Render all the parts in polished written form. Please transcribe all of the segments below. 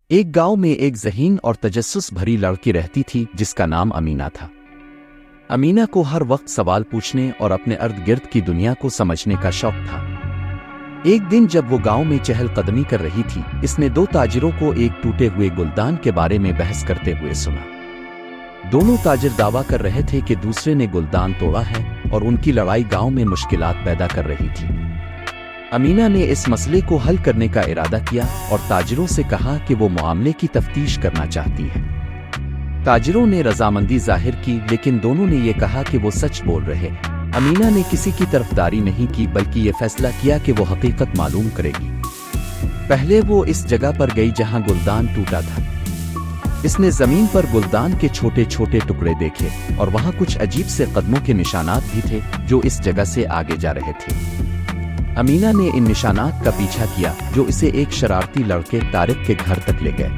ایک گاؤں میں ایک ذہین اور تجسس بھری لڑکی رہتی تھی جس کا نام امینا تھا۔ امینا کو ہر وقت سوال پوچھنے اور اپنے ارد گرد کی دنیا کو سمجھنے کا شوق تھا۔ ایک دن جب وہ گاؤں میں چہل قدمی کر رہی تھی، اس نے دو تاجروں کو ایک ٹوٹے ہوئے گلدان کے بارے میں بحث کرتے ہوئے سنا۔ دونوں تاجر دعویٰ کر رہے تھے کہ دوسرے نے گلدان توڑا ہے اور ان کی لڑائی گاؤں میں مشکلات پیدا کر رہی تھی۔ امینا نے اس مسئلے کو حل کرنے کا ارادہ کیا اور تاجروں سے کہا کہ وہ معاملے کی تفتیش کرنا چاہتی ہے۔ تاجروں نے رضامندی ظاہر کی، لیکن دونوں نے یہ کہا کہ وہ سچ بول رہے ہیں۔ امینا نے کسی کی طرفداری نہیں کی بلکہ یہ فیصلہ کیا کہ وہ حقیقت معلوم کرے گی۔ پہلے وہ اس جگہ پر گئی جہاں گلدان ٹوٹا تھا۔ اس نے زمین پر گلدان کے چھوٹے چھوٹے ٹکڑے دیکھے اور وہاں کچھ عجیب سے قدموں کے نشانات بھی تھے جو اس جگہ سے آگے جا رہے تھے۔ امینا نے ان نشانات کا پیچھا کیا جو اسے ایک شرارتی لڑکے طارق کے گھر تک لے گئے۔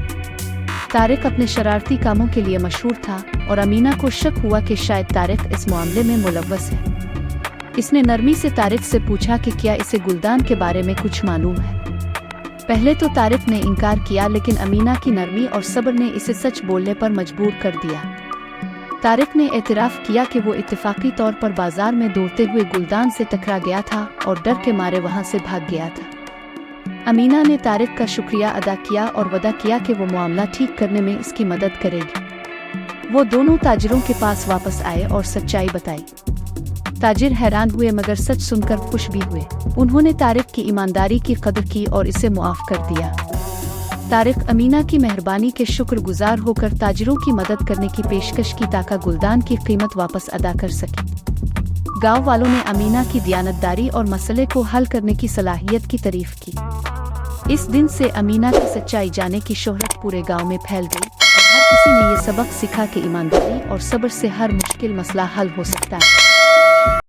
طارق اپنے شرارتی کاموں کے لیے مشہور تھا اور امینا کو شک ہوا کہ شاید طارق اس معاملے میں ملوث ہے۔ اس نے نرمی سے طارق سے پوچھا کہ کیا اسے گلدان کے بارے میں کچھ معلوم ہے۔ پہلے تو طارق نے انکار کیا، لیکن امینا کی نرمی اور صبر نے اسے سچ بولنے پر مجبور کر دیا۔ طارق نے اعتراف کیا کہ وہ اتفاقی طور پر بازار میں دوڑتے ہوئے گلدان سے ٹکرا گیا تھا اور ڈر کے مارے وہاں سے بھاگ گیا تھا۔ امینا نے طارق کا شکریہ ادا کیا اور وعدہ کیا کہ وہ معاملہ ٹھیک کرنے میں اس کی مدد کرے گی۔ وہ دونوں تاجروں کے پاس واپس آئے اور سچائی بتائی۔ تاجر حیران ہوئے مگر سچ سن کر خوش بھی ہوئے۔ انہوں نے طارق کی ایمانداری کی قدر کی اور اسے معاف کر دیا۔ طارق امینا کی مہربانی کے شکر گزار ہو کر تاجروں کی مدد کرنے کی پیشکش کی تاکہ گلدان کی قیمت واپس ادا کر سکے۔ گاؤں والوں نے امینا کی دیانتداری اور مسئلے کو حل کرنے کی صلاحیت کی تعریف کی۔ اس دن سے امینا کی سچائی جانے کی شہرت پورے گاؤں میں پھیل گئی اور ہر کسی نے یہ سبق سیکھا کہ ایمانداری اور صبر سے ہر مشکل مسئلہ حل ہو سکتا ہے۔